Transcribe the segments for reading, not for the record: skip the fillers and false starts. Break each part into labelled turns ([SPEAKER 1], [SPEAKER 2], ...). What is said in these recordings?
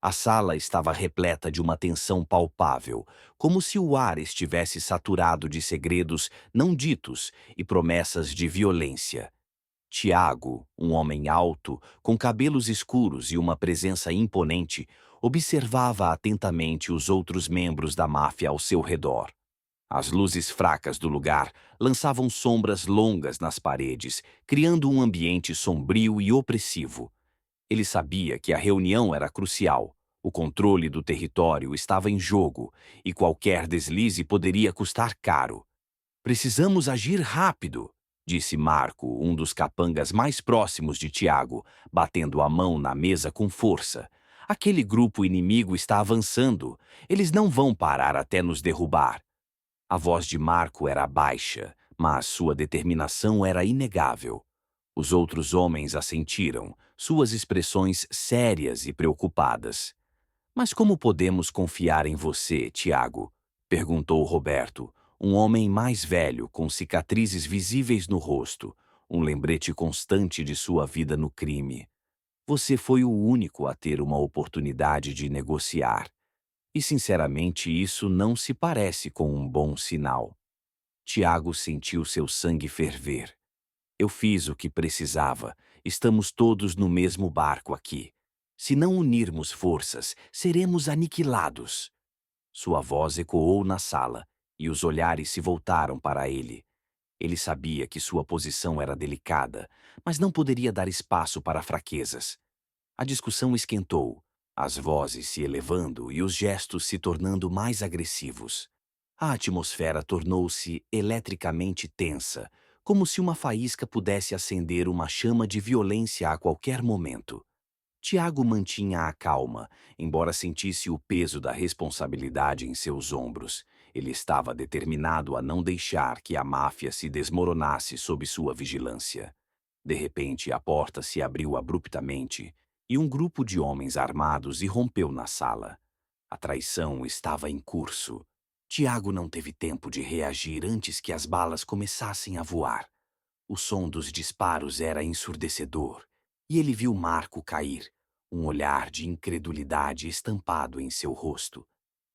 [SPEAKER 1] A sala estava repleta de uma tensão palpável, como se o ar estivesse saturado de segredos não ditos e promessas de violência. Tiago, um homem alto, com cabelos escuros e uma presença imponente, observava atentamente os outros membros da máfia ao seu redor. As luzes fracas do lugar lançavam sombras longas nas paredes, criando um ambiente sombrio e opressivo. Ele sabia que a reunião era crucial. O controle do território estava em jogo e qualquer deslize poderia custar caro. Precisamos agir rápido, disse Marco, um dos capangas mais próximos de Tiago, batendo a mão na mesa com força. Aquele grupo inimigo está avançando. Eles não vão parar até nos derrubar. A voz de Marco era baixa, mas sua determinação era inegável. Os outros homens assentiram, suas expressões sérias e preocupadas. Mas como podemos confiar em você, Tiago? Perguntou Roberto, um homem mais velho com cicatrizes visíveis no rosto, um lembrete constante de sua vida no crime. Você foi o único a ter uma oportunidade de negociar. E, sinceramente, isso não se parece com um bom sinal. Tiago sentiu seu sangue ferver. Eu fiz o que precisava. Estamos todos no mesmo barco aqui. Se não unirmos forças, seremos aniquilados. Sua voz ecoou na sala, e os olhares se voltaram para ele. Ele sabia que sua posição era delicada, mas não poderia dar espaço para fraquezas. A discussão esquentou, as vozes se elevando e os gestos se tornando mais agressivos. A atmosfera tornou-se eletricamente tensa, como se uma faísca pudesse acender uma chama de violência a qualquer momento. Tiago mantinha a calma, embora sentisse o peso da responsabilidade em seus ombros. Ele estava determinado a não deixar que a máfia se desmoronasse sob sua vigilância. De repente, a porta se abriu abruptamente e um grupo de homens armados irrompeu na sala. A traição estava em curso. Tiago não teve tempo de reagir antes que as balas começassem a voar. O som dos disparos era ensurdecedor, e ele viu Marco cair, um olhar de incredulidade estampado em seu rosto.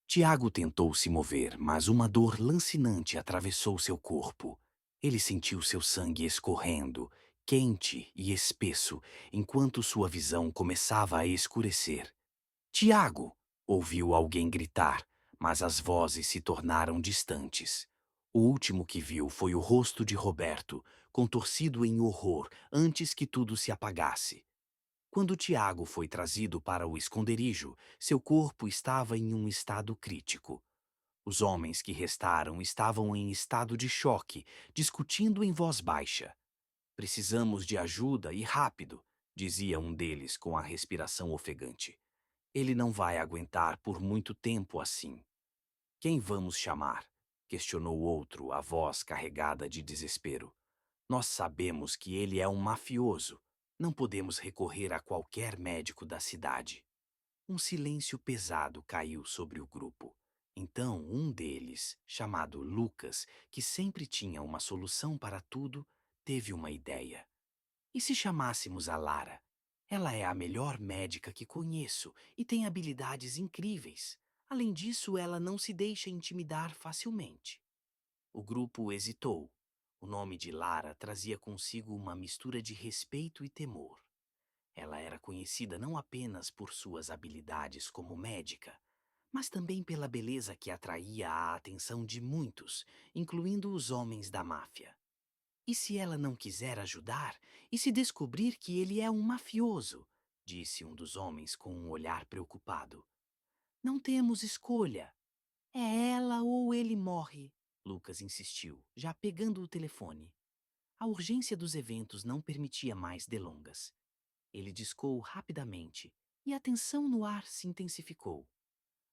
[SPEAKER 1] Tiago tentou se mover, mas uma dor lancinante atravessou seu corpo. Ele sentiu seu sangue escorrendo, quente e espesso, enquanto sua visão começava a escurecer. Tiago! Ouviu alguém gritar, mas as vozes se tornaram distantes. O último que viu foi o rosto de Roberto, contorcido em horror antes que tudo se apagasse. Quando Tiago foi trazido para o esconderijo, seu corpo estava em um estado crítico. Os homens que restaram estavam em estado de choque, discutindo em voz baixa. Precisamos de ajuda e rápido, dizia um deles com a respiração ofegante. Ele não vai aguentar por muito tempo assim. Quem vamos chamar? Questionou outro, a voz carregada de desespero. Nós sabemos que ele é um mafioso. Não podemos recorrer a qualquer médico da cidade. Um silêncio pesado caiu sobre o grupo. Então, um deles, chamado Lucas, que sempre tinha uma solução para tudo, teve uma ideia. E se chamássemos a Lara? Ela é a melhor médica que conheço e tem habilidades incríveis. Além disso, ela não se deixa intimidar facilmente. O grupo hesitou. O nome de Lara trazia consigo uma mistura de respeito e temor. Ela era conhecida não apenas por suas habilidades como médica, mas também pela beleza que atraía a atenção de muitos, incluindo os homens da máfia. E se ela não quiser ajudar? E se descobrir que ele é um mafioso? Disse um dos homens com um olhar preocupado. Não temos escolha. É ela ou ele morre, Lucas insistiu, já pegando o telefone. A urgência dos eventos não permitia mais delongas. Ele discou rapidamente e a tensão no ar se intensificou.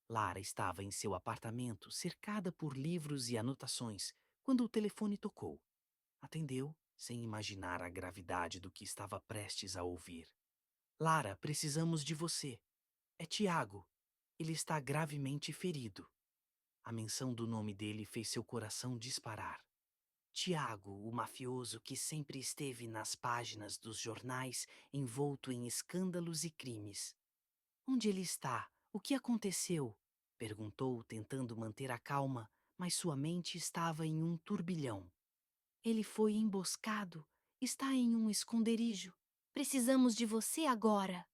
[SPEAKER 1] Lara estava em seu apartamento, cercada por livros e anotações, quando o telefone tocou. Atendeu, sem imaginar a gravidade do que estava prestes a ouvir. Lara, precisamos de você. É Tiago. Ele está gravemente ferido. A menção do nome dele fez seu coração disparar. Tiago, o mafioso que sempre esteve nas páginas dos jornais envolto em escândalos e crimes.
[SPEAKER 2] Onde ele está? O que aconteceu? Perguntou, tentando manter a calma, mas sua mente estava em um turbilhão. Ele foi emboscado. Está em um esconderijo. Precisamos de você agora.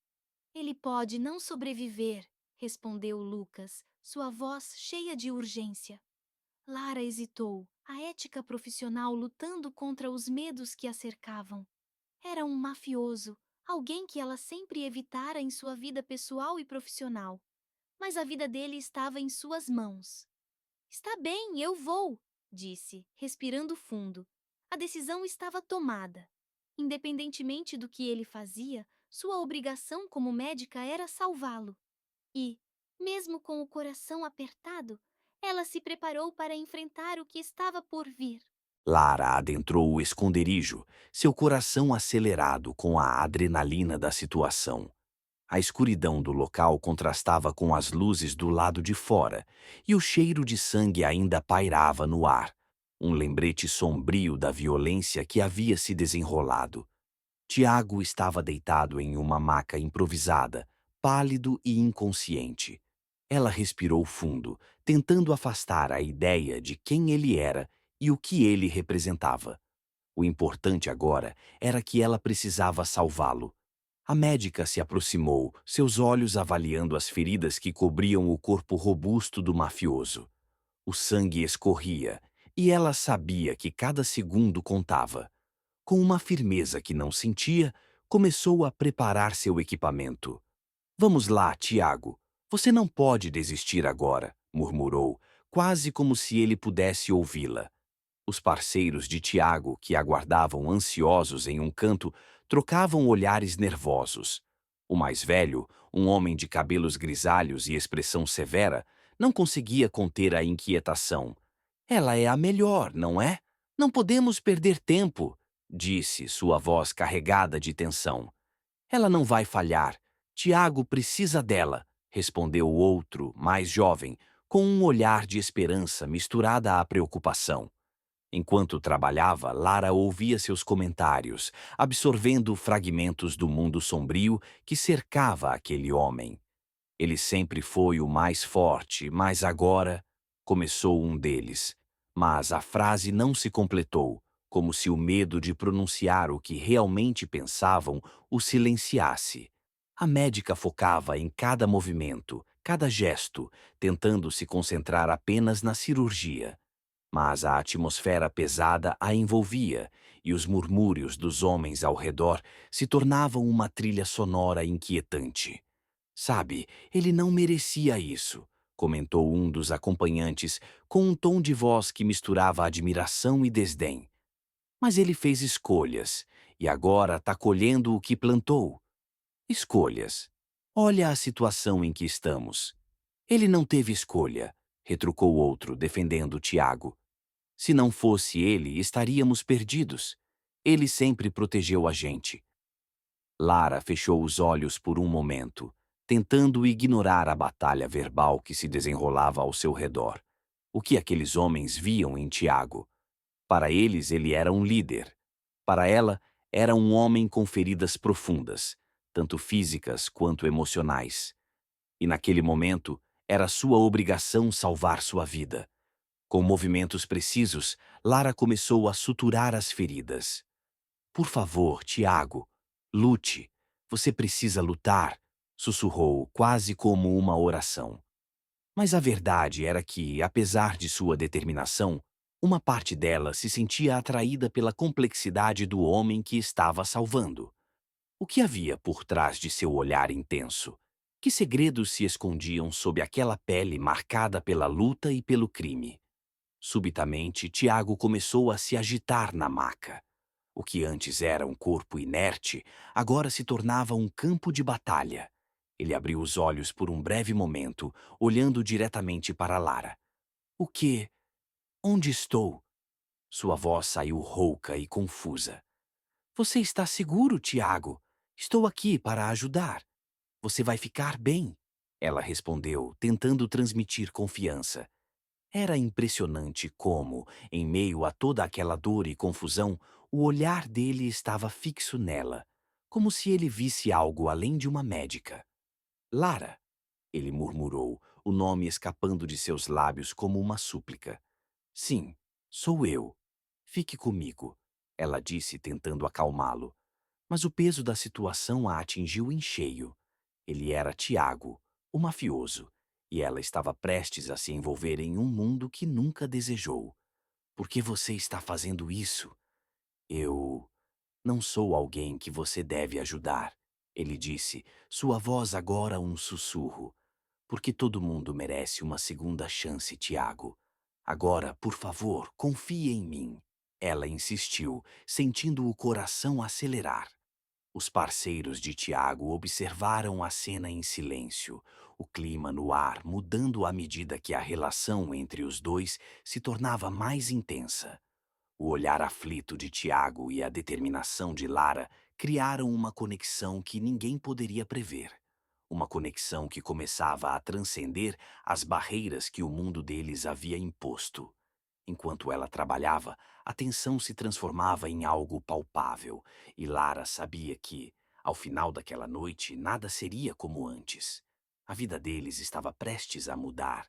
[SPEAKER 2] Ele pode não sobreviver, respondeu Lucas, sua voz cheia de urgência. Lara hesitou, a ética profissional lutando contra os medos que a cercavam. Era um mafioso, alguém que ela sempre evitara em sua vida pessoal e profissional. Mas a vida dele estava em suas mãos. Está bem, eu vou, disse, respirando fundo. A decisão estava tomada. Independentemente do que ele fazia, sua obrigação como médica era salvá-lo. E, mesmo com o coração apertado, ela se preparou para enfrentar o que estava por vir.
[SPEAKER 1] Lara adentrou o esconderijo, seu coração acelerado com a adrenalina da situação. A escuridão do local contrastava com as luzes do lado de fora, e o cheiro de sangue ainda pairava no ar, um lembrete sombrio da violência que havia se desenrolado. Tiago estava deitado em uma maca improvisada, pálido e inconsciente. Ela respirou fundo, tentando afastar a ideia de quem ele era e o que ele representava. O importante agora era que ela precisava salvá-lo. A médica se aproximou, seus olhos avaliando as feridas que cobriam o corpo robusto do mafioso. O sangue escorria, e ela sabia que cada segundo contava. Com uma firmeza que não sentia, começou a preparar seu equipamento. Vamos lá, Tiago. Você não pode desistir agora, murmurou, quase como se ele pudesse ouvi-la. Os parceiros de Tiago, que aguardavam ansiosos em um canto, trocavam olhares nervosos. O mais velho, um homem de cabelos grisalhos e expressão severa, não conseguia conter a inquietação. Ela é a melhor, não é? Não podemos perder tempo, disse, sua voz carregada de tensão. Ela não vai falhar. Tiago precisa dela, respondeu o outro, mais jovem, com um olhar de esperança misturada à preocupação. Enquanto trabalhava, Lara ouvia seus comentários, absorvendo fragmentos do mundo sombrio que cercava aquele homem. Ele sempre foi o mais forte, mas agora... Começou um deles. Mas a frase não se completou, como se o medo de pronunciar o que realmente pensavam o silenciasse. A médica focava em cada movimento, cada gesto, tentando se concentrar apenas na cirurgia. Mas a atmosfera pesada a envolvia, e os murmúrios dos homens ao redor se tornavam uma trilha sonora inquietante. Sabe, ele não merecia isso, comentou um dos acompanhantes com um tom de voz que misturava admiração e desdém. Mas ele fez escolhas, e agora está colhendo o que plantou. Escolhas. Olha a situação em que estamos. Ele não teve escolha, retrucou outro, defendendo Tiago. Se não fosse ele, estaríamos perdidos. Ele sempre protegeu a gente. Lara fechou os olhos por um momento, tentando ignorar a batalha verbal que se desenrolava ao seu redor. O que aqueles homens viam em Tiago? Para eles, ele era um líder. Para ela, era um homem com feridas profundas, tanto físicas quanto emocionais. E naquele momento, era sua obrigação salvar sua vida. Com movimentos precisos, Lara começou a suturar as feridas. Por favor, Tiago, lute. Você precisa lutar, sussurrou, quase como uma oração. Mas a verdade era que, apesar de sua determinação, uma parte dela se sentia atraída pela complexidade do homem que estava salvando. O que havia por trás de seu olhar intenso? Que segredos se escondiam sob aquela pele marcada pela luta e pelo crime? Subitamente, Tiago começou a se agitar na maca. O que antes era um corpo inerte, agora se tornava um campo de batalha. Ele abriu os olhos por um breve momento, olhando diretamente para Lara. O que? Onde estou? Sua voz saiu rouca e confusa. Você está seguro, Tiago? Estou aqui para ajudar. Você vai ficar bem. Ela respondeu, tentando transmitir confiança. Era impressionante como, em meio a toda aquela dor e confusão, o olhar dele estava fixo nela, como se ele visse algo além de uma médica. Lara, ele murmurou, o nome escapando de seus lábios como uma súplica. Sim, sou eu. Fique comigo, ela disse, tentando acalmá-lo. Mas o peso da situação a atingiu em cheio. Ele era Tiago, o mafioso, e ela estava prestes a se envolver em um mundo que nunca desejou. Por que você está fazendo isso? Eu não sou alguém que você deve ajudar, ele disse, sua voz agora um sussurro. Porque todo mundo merece uma segunda chance, Tiago. Agora, por favor, confie em mim. Ela insistiu, sentindo o coração acelerar. Os parceiros de Tiago observaram a cena em silêncio, o clima no ar mudando à medida que a relação entre os dois se tornava mais intensa. O olhar aflito de Tiago e a determinação de Lara criaram uma conexão que ninguém poderia prever. Uma conexão que começava a transcender as barreiras que o mundo deles havia imposto. Enquanto ela trabalhava, a tensão se transformava em algo palpável, e Lara sabia que, ao final daquela noite, nada seria como antes. A vida deles estava prestes a mudar,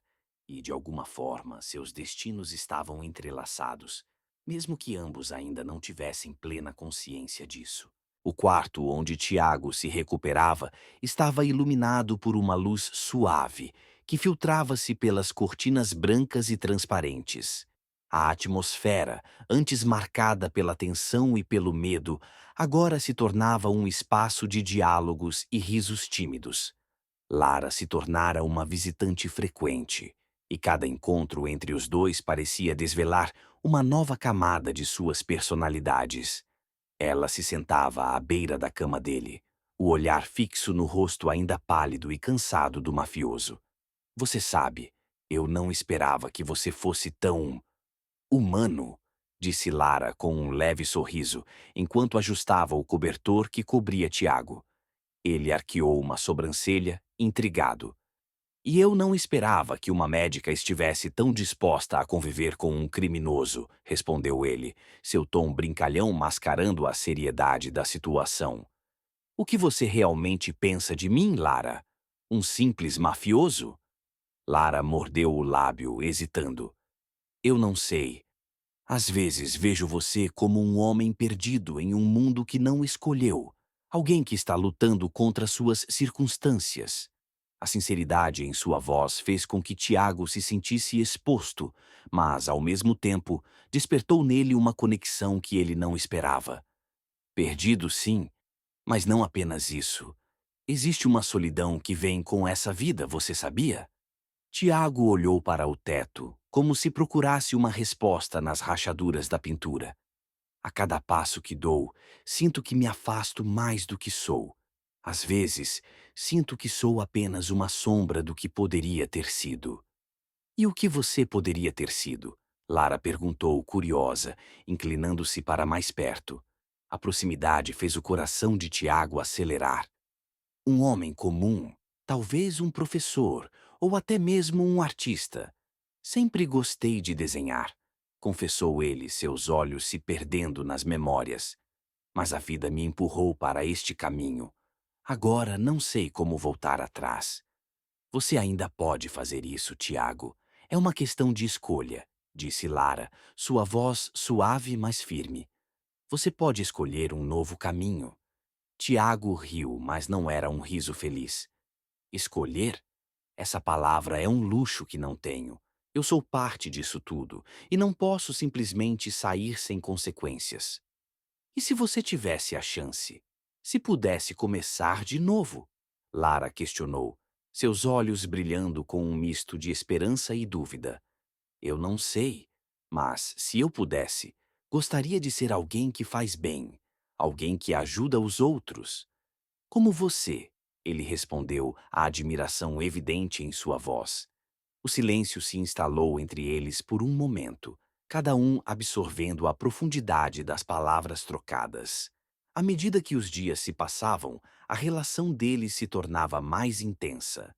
[SPEAKER 1] e, de alguma forma, seus destinos estavam entrelaçados, mesmo que ambos ainda não tivessem plena consciência disso. O quarto onde Tiago se recuperava estava iluminado por uma luz suave, que filtrava-se pelas cortinas brancas e transparentes. A atmosfera, antes marcada pela tensão e pelo medo, agora se tornava um espaço de diálogos e risos tímidos. Lara se tornara uma visitante frequente, e cada encontro entre os dois parecia desvelar uma nova camada de suas personalidades. Ela se sentava à beira da cama dele, o olhar fixo no rosto ainda pálido e cansado do mafioso. Você sabe, eu não esperava que você fosse tão humano, disse Lara com um leve sorriso, enquanto ajustava o cobertor que cobria Tiago. Ele arqueou uma sobrancelha, intrigado. E eu não esperava que uma médica estivesse tão disposta a conviver com um criminoso, respondeu ele, seu tom brincalhão mascarando a seriedade da situação. O que você realmente pensa de mim, Lara? Um simples mafioso? Lara mordeu o lábio, hesitando. Eu não sei. Às vezes vejo você como um homem perdido em um mundo que não escolheu. Alguém que está lutando contra suas circunstâncias. A sinceridade em sua voz fez com que Tiago se sentisse exposto, mas, ao mesmo tempo, despertou nele uma conexão que ele não esperava. Perdido, sim, mas não apenas isso. Existe uma solidão que vem com essa vida, você sabia? Tiago olhou para o teto, como se procurasse uma resposta nas rachaduras da pintura. A cada passo que dou, sinto que me afasto mais do que sou. Às vezes, sinto que sou apenas uma sombra do que poderia ter sido. E o que você poderia ter sido? Lara perguntou, curiosa, inclinando-se para mais perto. A proximidade fez o coração de Tiago acelerar. Um homem comum, talvez um professor, ou até mesmo um artista. Sempre gostei de desenhar, confessou ele, seus olhos se perdendo nas memórias. Mas a vida me empurrou para este caminho. Agora não sei como voltar atrás. Você ainda pode fazer isso, Tiago. É uma questão de escolha, disse Lara, sua voz suave, mas firme. Você pode escolher um novo caminho. Tiago riu, mas não era um riso feliz. Escolher? Essa palavra é um luxo que não tenho. Eu sou parte disso tudo, e não posso simplesmente sair sem consequências. E se você tivesse a chance? Se pudesse começar de novo? Lara questionou, seus olhos brilhando com um misto de esperança e dúvida. Eu não sei, mas se eu pudesse, gostaria de ser alguém que faz bem, alguém que ajuda os outros. Como você, ele respondeu, a admiração evidente em sua voz. O silêncio se instalou entre eles por um momento, cada um absorvendo a profundidade das palavras trocadas. À medida que os dias se passavam, a relação deles se tornava mais intensa.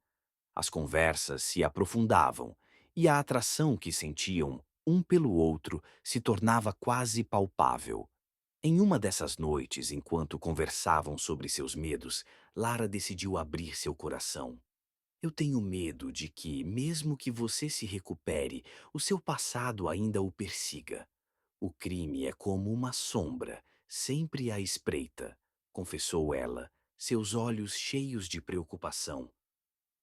[SPEAKER 1] As conversas se aprofundavam e a atração que sentiam um pelo outro se tornava quase palpável. Em uma dessas noites, enquanto conversavam sobre seus medos, Lara decidiu abrir seu coração. Eu tenho medo de que, mesmo que você se recupere, o seu passado ainda o persiga. O crime é como uma sombra, sempre à espreita, confessou ela, seus olhos cheios de preocupação.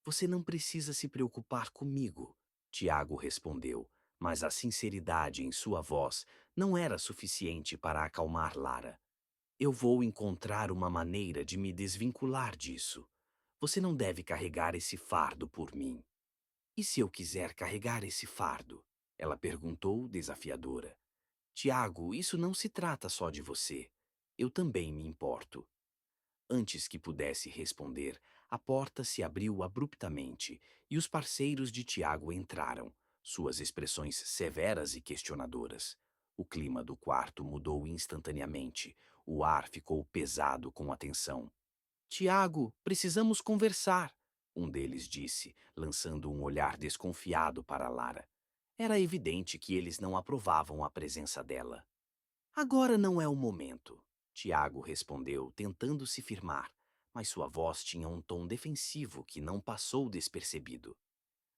[SPEAKER 1] Você não precisa se preocupar comigo, Tiago respondeu, mas a sinceridade em sua voz não era suficiente para acalmar Lara. Eu vou encontrar uma maneira de me desvincular disso. Você não deve carregar esse fardo por mim. E se eu quiser carregar esse fardo? Ela perguntou, desafiadora. Tiago, isso não se trata só de você. Eu também me importo. Antes que pudesse responder, a porta se abriu abruptamente e os parceiros de Tiago entraram, suas expressões severas e questionadoras. O clima do quarto mudou instantaneamente. O ar ficou pesado com a tensão. Tiago, precisamos conversar, um deles disse, lançando um olhar desconfiado para Lara. Era evidente que eles não aprovavam a presença dela. Agora não é o momento, Tiago respondeu, tentando se firmar, mas sua voz tinha um tom defensivo que não passou despercebido.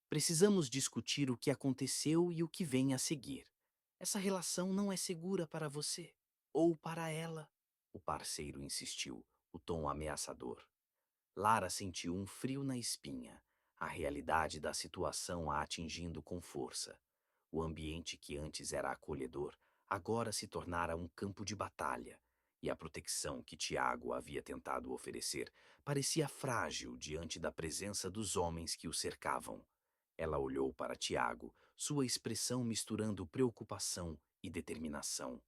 [SPEAKER 1] Precisamos discutir o que aconteceu e o que vem a seguir. Essa relação não é segura para você. Ou para ela, o parceiro insistiu, o tom ameaçador. Lara sentiu um frio na espinha, a realidade da situação a atingindo com força. O ambiente que antes era acolhedor agora se tornara um campo de batalha, e a proteção que Tiago havia tentado oferecer parecia frágil diante da presença dos homens que o cercavam. Ela olhou para Tiago, sua expressão misturando preocupação e determinação.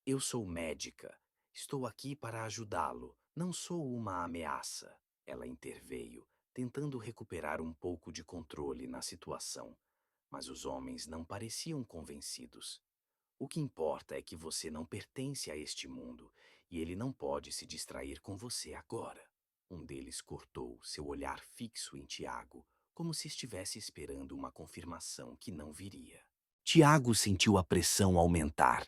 [SPEAKER 1] Eu sou médica. Estou aqui para ajudá-lo. Não sou uma ameaça. Ela interveio, tentando recuperar um pouco de controle na situação. Mas os homens não pareciam convencidos. O que importa é que você não pertence a este mundo e ele não pode se distrair com você agora. Um deles cortou, seu olhar fixo em Tiago, como se estivesse esperando uma confirmação que não viria. Tiago sentiu a pressão aumentar.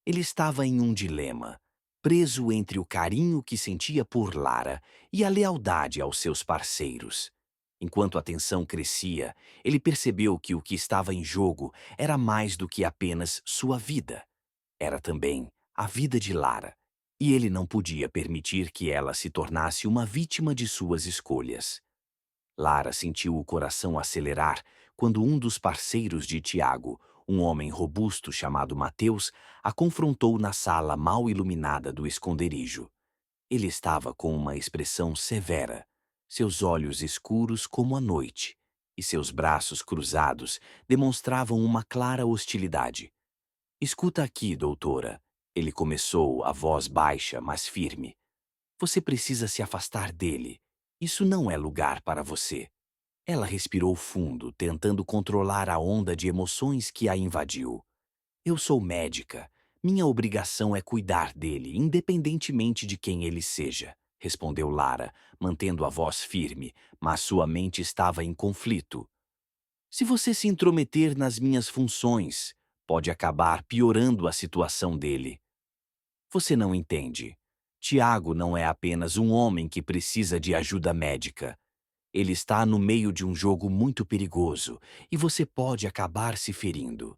[SPEAKER 1] Ele estava em um dilema, preso entre o carinho que sentia por Lara e a lealdade aos seus parceiros. Enquanto a tensão crescia, ele percebeu que o que estava em jogo era mais do que apenas sua vida. Era também a vida de Lara, e ele não podia permitir que ela se tornasse uma vítima de suas escolhas. Lara sentiu o coração acelerar quando um dos parceiros de Tiago, um homem robusto chamado Mateus, a confrontou na sala mal iluminada do esconderijo. Ele estava com uma expressão severa, seus olhos escuros como a noite, e seus braços cruzados demonstravam uma clara hostilidade. Escuta aqui, doutora, ele começou, a voz baixa, mas firme. Você precisa se afastar dele. Isso não é lugar para você. Ela respirou fundo, tentando controlar a onda de emoções que a invadiu. Eu sou médica. Minha obrigação é cuidar dele, independentemente de quem ele seja, respondeu Lara, mantendo a voz firme, mas sua mente estava em conflito. Se você se intrometer nas minhas funções, pode acabar piorando a situação dele. Você não entende. Tiago não é apenas um homem que precisa de ajuda médica. Ele está no meio de um jogo muito perigoso e você pode acabar se ferindo.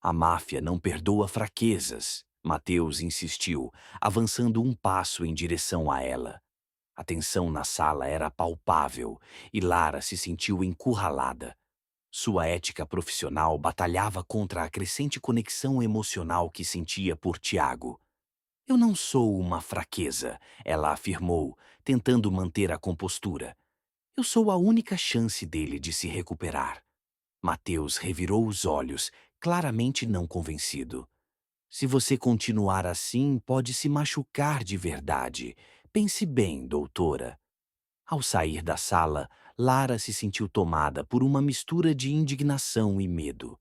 [SPEAKER 1] A máfia não perdoa fraquezas, Mateus insistiu, avançando um passo em direção a ela. A tensão na sala era palpável e Lara se sentiu encurralada. Sua ética profissional batalhava contra a crescente conexão emocional que sentia por Tiago. Eu não sou uma fraqueza, ela afirmou, tentando manter a compostura. Eu sou a única chance dele de se recuperar. Mateus revirou os olhos, claramente não convencido. Se você continuar assim, pode se machucar de verdade. Pense bem, doutora. Ao sair da sala, Lara se sentiu tomada por uma mistura de indignação e medo.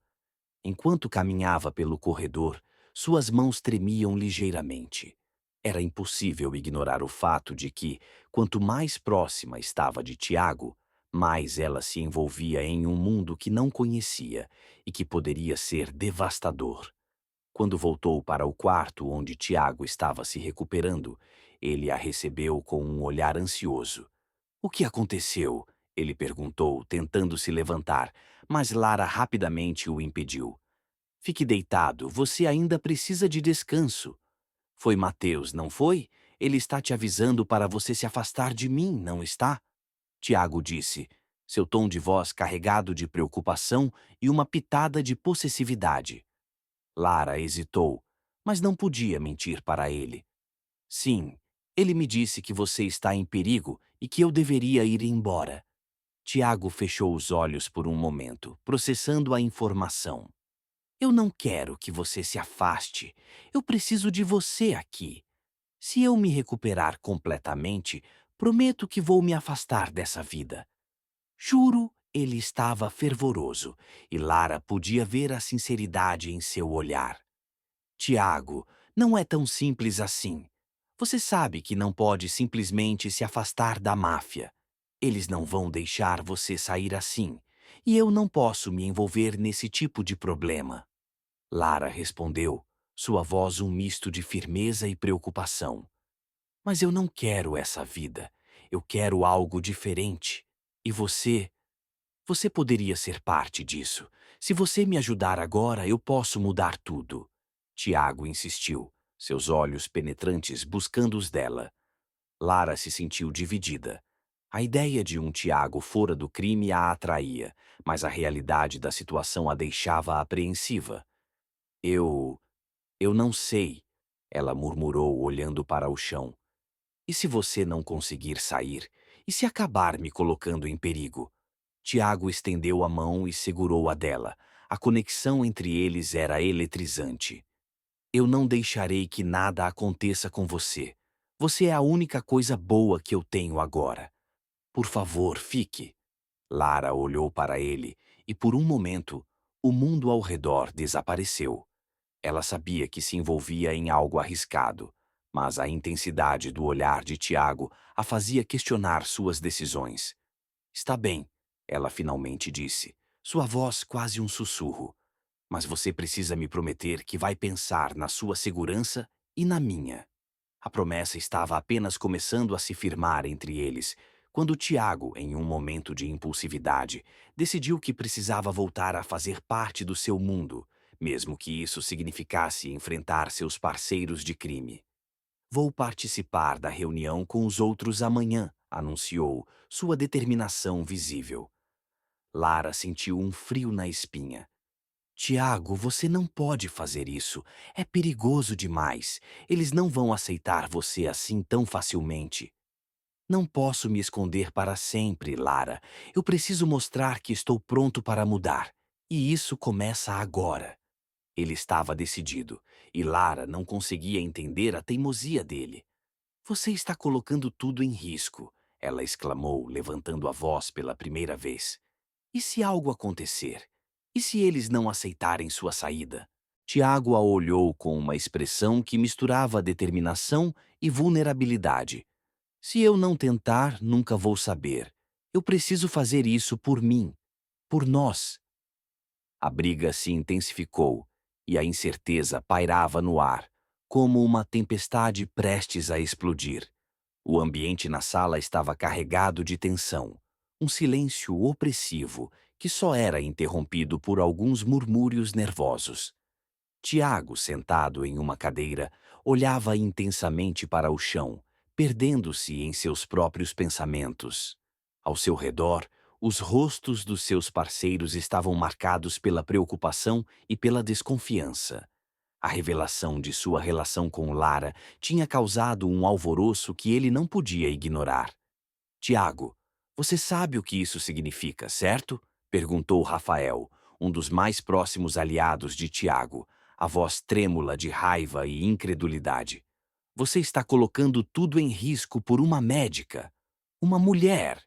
[SPEAKER 1] Enquanto caminhava pelo corredor, suas mãos tremiam ligeiramente. Era impossível ignorar o fato de que, quanto mais próxima estava de Tiago, mais ela se envolvia em um mundo que não conhecia e que poderia ser devastador. Quando voltou para o quarto onde Tiago estava se recuperando, ele a recebeu com um olhar ansioso. O que aconteceu? Ele perguntou, tentando se levantar, mas Lara rapidamente o impediu. Fique deitado, você ainda precisa de descanso. Foi Mateus, não foi? Ele está te avisando para você se afastar de mim, não está? Tiago disse, seu tom de voz carregado de preocupação e uma pitada de possessividade. Lara hesitou, mas não podia mentir para ele. Sim, ele me disse que você está em perigo e que eu deveria ir embora. Tiago fechou os olhos por um momento, processando a informação. Eu não quero que você se afaste. Eu preciso de você aqui. Se eu me recuperar completamente, prometo que vou me afastar dessa vida. Juro, ele estava fervoroso, e Lara podia ver a sinceridade em seu olhar. Tiago, não é tão simples assim. Você sabe que não pode simplesmente se afastar da máfia. Eles não vão deixar você sair assim, e eu não posso me envolver nesse tipo de problema. Lara respondeu, sua voz um misto de firmeza e preocupação. Mas eu não quero essa vida. Eu quero algo diferente. E você poderia ser parte disso. Se você me ajudar agora, eu posso mudar tudo. Tiago insistiu, seus olhos penetrantes buscando os dela. Lara se sentiu dividida. A ideia de um Tiago fora do crime a atraía, mas a realidade da situação a deixava apreensiva. Eu... eu não sei, ela murmurou olhando para o chão. E se você não conseguir sair? E se acabar me colocando em perigo? Tiago estendeu a mão e segurou a dela. A conexão entre eles era eletrizante. Eu não deixarei que nada aconteça com você. Você é a única coisa boa que eu tenho agora. Por favor, fique. Lara olhou para ele e, por um momento, o mundo ao redor desapareceu. Ela sabia que se envolvia em algo arriscado, mas a intensidade do olhar de Tiago a fazia questionar suas decisões. Está bem, ela finalmente disse, sua voz quase um sussurro. Mas você precisa me prometer que vai pensar na sua segurança e na minha. A promessa estava apenas começando a se firmar entre eles, quando Tiago, em um momento de impulsividade, decidiu que precisava voltar a fazer parte do seu mundo, mesmo que isso significasse enfrentar seus parceiros de crime. Vou participar da reunião com os outros amanhã, anunciou, sua determinação visível. Lara sentiu um frio na espinha. Tiago, você não pode fazer isso. É perigoso demais. Eles não vão aceitar você assim tão facilmente. Não posso me esconder para sempre, Lara. Eu preciso mostrar que estou pronto para mudar. E isso começa agora. Ele estava decidido, e Lara não conseguia entender a teimosia dele. Você está colocando tudo em risco, ela exclamou, levantando a voz pela primeira vez. E se algo acontecer? E se eles não aceitarem sua saída? Tiago a olhou com uma expressão que misturava determinação e vulnerabilidade. Se eu não tentar, nunca vou saber. Eu preciso fazer isso por mim, por nós. A briga se intensificou e a incerteza pairava no ar, como uma tempestade prestes a explodir. O ambiente na sala estava carregado de tensão, um silêncio opressivo que só era interrompido por alguns murmúrios nervosos. Tiago, sentado em uma cadeira, olhava intensamente para o chão, perdendo-se em seus próprios pensamentos. Ao seu redor, os rostos dos seus parceiros estavam marcados pela preocupação e pela desconfiança. A revelação de sua relação com Lara tinha causado um alvoroço que ele não podia ignorar. Tiago, você sabe o que isso significa, certo? Perguntou Rafael, um dos mais próximos aliados de Tiago, a voz trêmula de raiva e incredulidade. Você está colocando tudo em risco por uma médica. Uma mulher.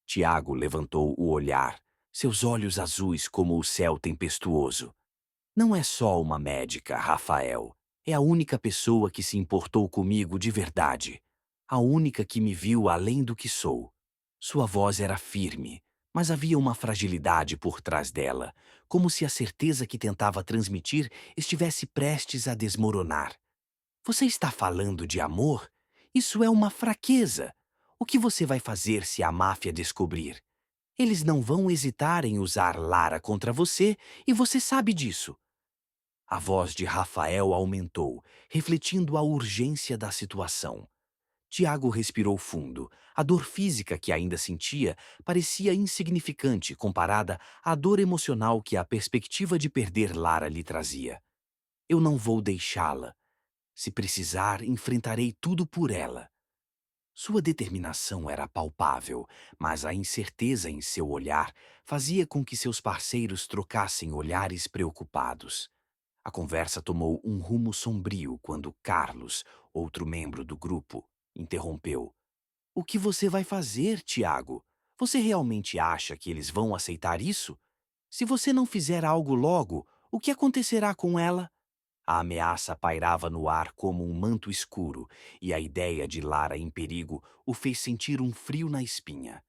[SPEAKER 1] Tiago levantou o olhar, seus olhos azuis como o céu tempestuoso. Não é só uma médica, Rafael. É a única pessoa que se importou comigo de verdade. A única que me viu além do que sou. Sua voz era firme, Mas havia uma fragilidade por trás dela, como se a certeza que tentava transmitir estivesse prestes a desmoronar. Você está falando de amor? Isso é uma fraqueza. O que você vai fazer se a máfia descobrir? Eles não vão hesitar em usar Lara contra você e você sabe disso. A voz de Rafael aumentou, refletindo a urgência da situação. Tiago respirou fundo. A dor física que ainda sentia parecia insignificante comparada à dor emocional que a perspectiva de perder Lara lhe trazia. Eu não vou deixá-la. Se precisar, enfrentarei tudo por ela. Sua determinação era palpável, mas a incerteza em seu olhar fazia com que seus parceiros trocassem olhares preocupados. A conversa tomou um rumo sombrio quando Carlos, outro membro do grupo, interrompeu. O que você vai fazer, Tiago? Você realmente acha que eles vão aceitar isso? Se você não fizer algo logo, o que acontecerá com ela? A ameaça pairava no ar como um manto escuro, e a ideia de Lara em perigo o fez sentir um frio na espinha.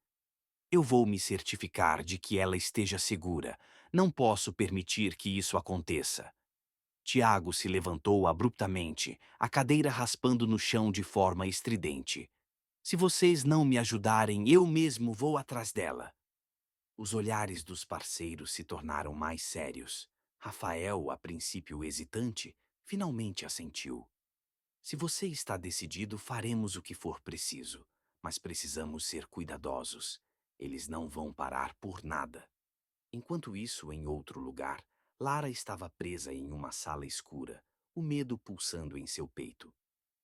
[SPEAKER 1] Eu vou me certificar de que ela esteja segura. Não posso permitir que isso aconteça. Tiago se levantou abruptamente, a cadeira raspando no chão de forma estridente. Se vocês não me ajudarem, eu mesmo vou atrás dela. Os olhares dos parceiros se tornaram mais sérios. Rafael, a princípio hesitante, finalmente assentiu. Se você está decidido, faremos o que for preciso, mas precisamos ser cuidadosos. Eles não vão parar por nada. Enquanto isso, em outro lugar, Lara estava presa em uma sala escura, o medo pulsando em seu peito.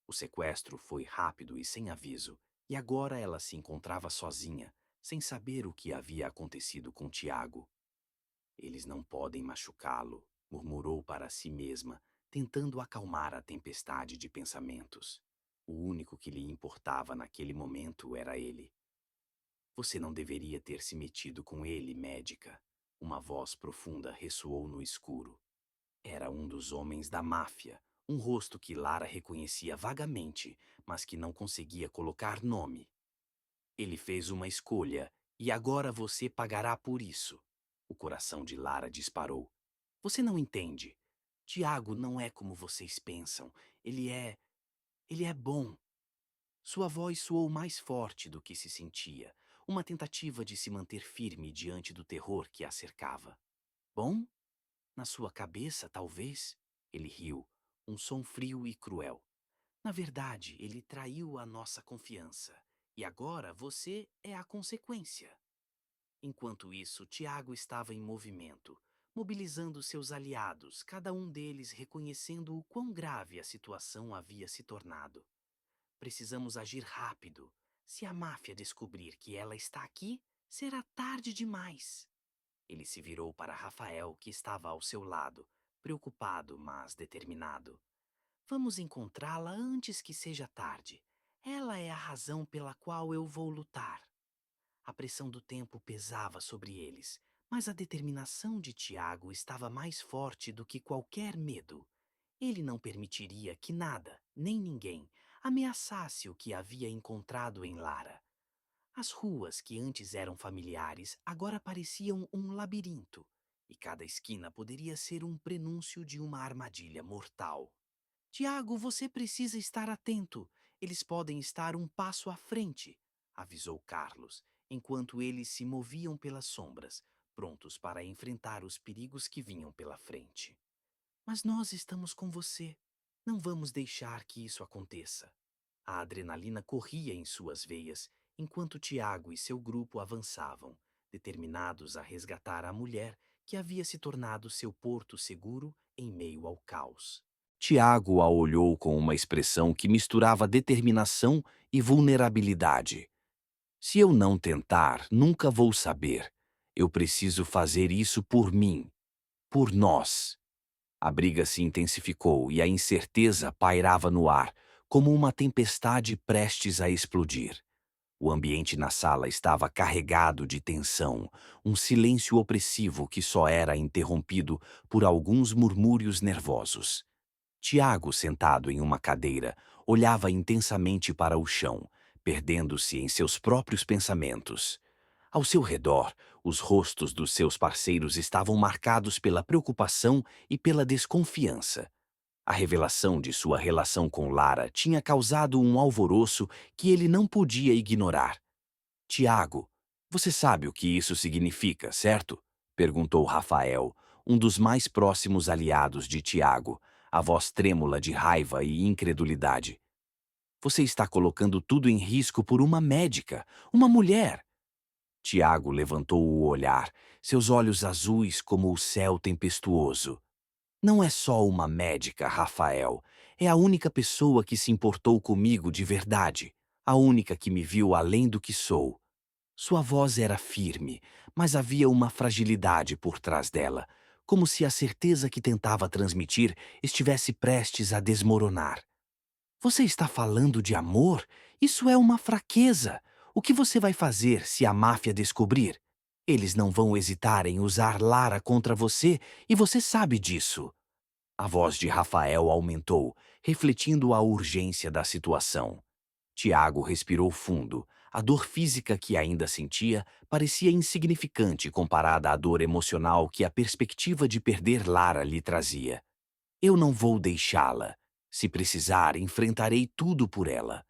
[SPEAKER 1] O sequestro foi rápido e sem aviso, e agora ela se encontrava sozinha, sem saber o que havia acontecido com Tiago. Eles não podem machucá-lo, murmurou para si mesma, tentando acalmar a tempestade de pensamentos. O único que lhe importava naquele momento era ele. Você não deveria ter se metido com ele, médica. Uma voz profunda ressoou no escuro. Era um dos homens da máfia, um rosto que Lara reconhecia vagamente, mas que não conseguia colocar nome. Ele fez uma escolha, e agora você pagará por isso. O coração de Lara disparou. Você não entende. Tiago não é como vocês pensam. Ele é. Ele é bom. Sua voz soou mais forte do que se sentia, uma tentativa de se manter firme diante do terror que a cercava. Bom? Na sua cabeça, talvez? Ele riu, um som frio e cruel. Na verdade, ele traiu a nossa confiança. E agora você é a consequência. Enquanto isso, Tiago estava em movimento, mobilizando seus aliados, cada um deles reconhecendo o quão grave a situação havia se tornado. Precisamos agir rápido. Se a máfia descobrir que ela está aqui, será tarde demais. Ele se virou para Rafael, que estava ao seu lado, preocupado, mas determinado. Vamos encontrá-la antes que seja tarde. Ela é a razão pela qual eu vou lutar. A pressão do tempo pesava sobre eles, mas a determinação de Tiago estava mais forte do que qualquer medo. Ele não permitiria que nada, nem ninguém, ameaçasse o que havia encontrado em Lara. As ruas que antes eram familiares agora pareciam um labirinto, e cada esquina poderia ser um prenúncio de uma armadilha mortal. Tiago, você precisa estar atento. Eles podem estar um passo à frente, avisou Carlos, enquanto eles se moviam pelas sombras, prontos para enfrentar os perigos que vinham pela frente. Mas nós estamos com você. Não vamos deixar que isso aconteça. A adrenalina corria em suas veias enquanto Tiago e seu grupo avançavam, determinados a resgatar a mulher que havia se tornado seu porto seguro em meio ao caos. Tiago a olhou com uma expressão que misturava determinação e vulnerabilidade. Se eu não tentar, nunca vou saber. Eu preciso fazer isso por mim, por nós. A briga se intensificou e a incerteza pairava no ar, como uma tempestade prestes a explodir. O ambiente na sala estava carregado de tensão, um silêncio opressivo que só era interrompido por alguns murmúrios nervosos. Tiago, sentado em uma cadeira, olhava intensamente para o chão, perdendo-se em seus próprios pensamentos. Ao seu redor, os rostos dos seus parceiros estavam marcados pela preocupação e pela desconfiança. A revelação de sua relação com Lara tinha causado um alvoroço que ele não podia ignorar. Tiago, você sabe o que isso significa, certo? Perguntou Rafael, um dos mais próximos aliados de Tiago, a voz trêmula de raiva e incredulidade. Você está colocando tudo em risco por uma médica, uma mulher. Tiago levantou o olhar, seus olhos azuis como o céu tempestuoso. Não é só uma médica, Rafael. É a única pessoa que se importou comigo de verdade. A única que me viu além do que sou. Sua voz era firme, mas havia uma fragilidade por trás dela, como se a certeza que tentava transmitir estivesse prestes a desmoronar. Você está falando de amor? Isso é uma fraqueza. O que você vai fazer se a máfia descobrir? Eles não vão hesitar em usar Lara contra você e você sabe disso. A voz de Rafael aumentou, refletindo a urgência da situação. Tiago respirou fundo. A dor física que ainda sentia parecia insignificante comparada à dor emocional que a perspectiva de perder Lara lhe trazia. Eu não vou deixá-la. Se precisar, enfrentarei tudo por ela.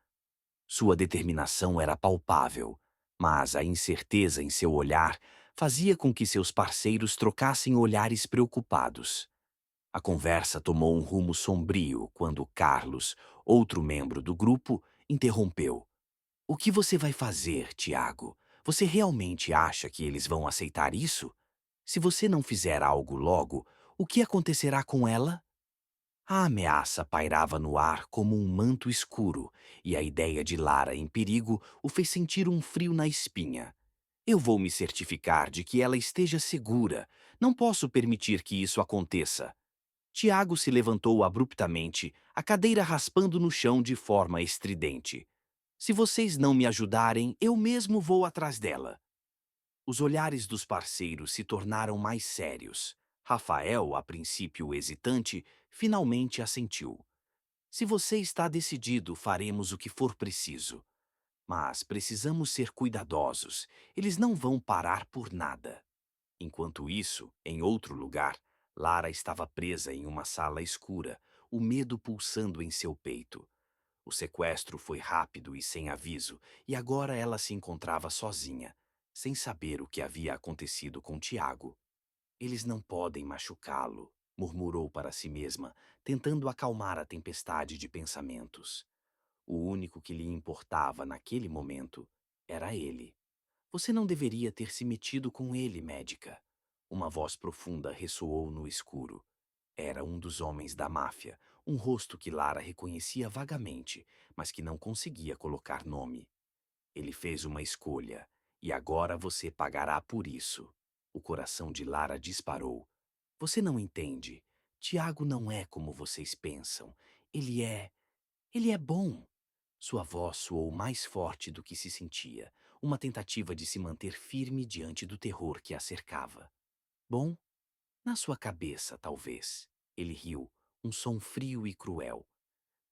[SPEAKER 1] Sua determinação era palpável, mas a incerteza em seu olhar fazia com que seus parceiros trocassem olhares preocupados. A conversa tomou um rumo sombrio quando Carlos, outro membro do grupo, interrompeu. O que você vai fazer, Tiago? Você realmente acha que eles vão aceitar isso? Se você não fizer algo logo, o que acontecerá com ela? A ameaça pairava no ar como um manto escuro, e a ideia de Lara em perigo o fez sentir um frio na espinha. Eu vou me certificar de que ela esteja segura. Não posso permitir que isso aconteça. Tiago se levantou abruptamente, a cadeira raspando no chão de forma estridente. Se vocês não me ajudarem, eu mesmo vou atrás dela. Os olhares dos parceiros se tornaram mais sérios. Rafael, a princípio hesitante, finalmente assentiu. Se você está decidido, faremos o que for preciso. Mas precisamos ser cuidadosos. Eles não vão parar por nada. Enquanto isso, em outro lugar, Lara estava presa em uma sala escura, o medo pulsando em seu peito. O sequestro foi rápido e sem aviso, e agora ela se encontrava sozinha, sem saber o que havia acontecido com Tiago. Eles não podem machucá-lo, murmurou para si mesma, tentando acalmar a tempestade de pensamentos. O único que lhe importava naquele momento era ele. Você não deveria ter se metido com ele, médica. Uma voz profunda ressoou no escuro. Era um dos homens da máfia, um rosto que Lara reconhecia vagamente, mas que não conseguia colocar nome. Ele fez uma escolha, e agora você pagará por isso. O coração de Lara disparou. Você não entende. Tiago não é como vocês pensam. Ele é. Ele é bom. Sua voz soou mais forte do que se sentia, uma tentativa de se manter firme diante do terror que a cercava. Bom, na sua cabeça, talvez. Ele riu, um som frio e cruel.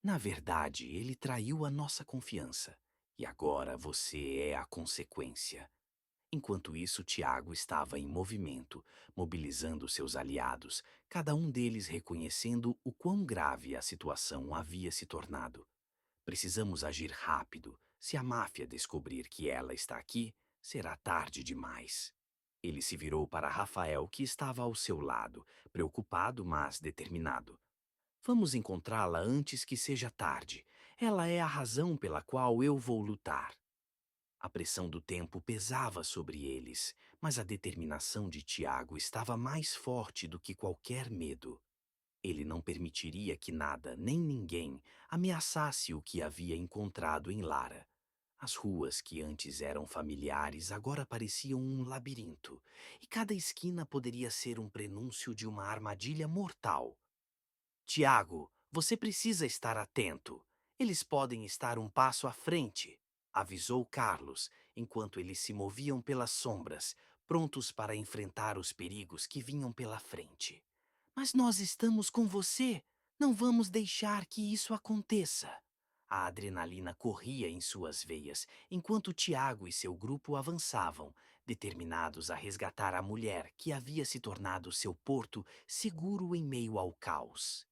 [SPEAKER 1] Na verdade, ele traiu a nossa confiança. E agora você é a consequência. Enquanto isso, Tiago estava em movimento, mobilizando seus aliados, cada um deles reconhecendo o quão grave a situação havia se tornado. Precisamos agir rápido. Se a máfia descobrir que ela está aqui, será tarde demais. Ele se virou para Rafael, que estava ao seu lado, preocupado, mas determinado. Vamos encontrá-la antes que seja tarde. Ela é a razão pela qual eu vou lutar. A pressão do tempo pesava sobre eles, mas a determinação de Tiago estava mais forte do que qualquer medo. Ele não permitiria que nada, nem ninguém, ameaçasse o que havia encontrado em Lara. As ruas que antes eram familiares agora pareciam um labirinto, e cada esquina poderia ser um prenúncio de uma armadilha mortal. Tiago, você precisa estar atento. Eles podem estar um passo à frente, avisou Carlos, enquanto eles se moviam pelas sombras, prontos para enfrentar os perigos que vinham pela frente. Mas nós estamos com você. Não vamos deixar que isso aconteça. A adrenalina corria em suas veias, enquanto Tiago e seu grupo avançavam,
[SPEAKER 2] determinados a resgatar a mulher que havia se tornado seu porto seguro em meio ao caos.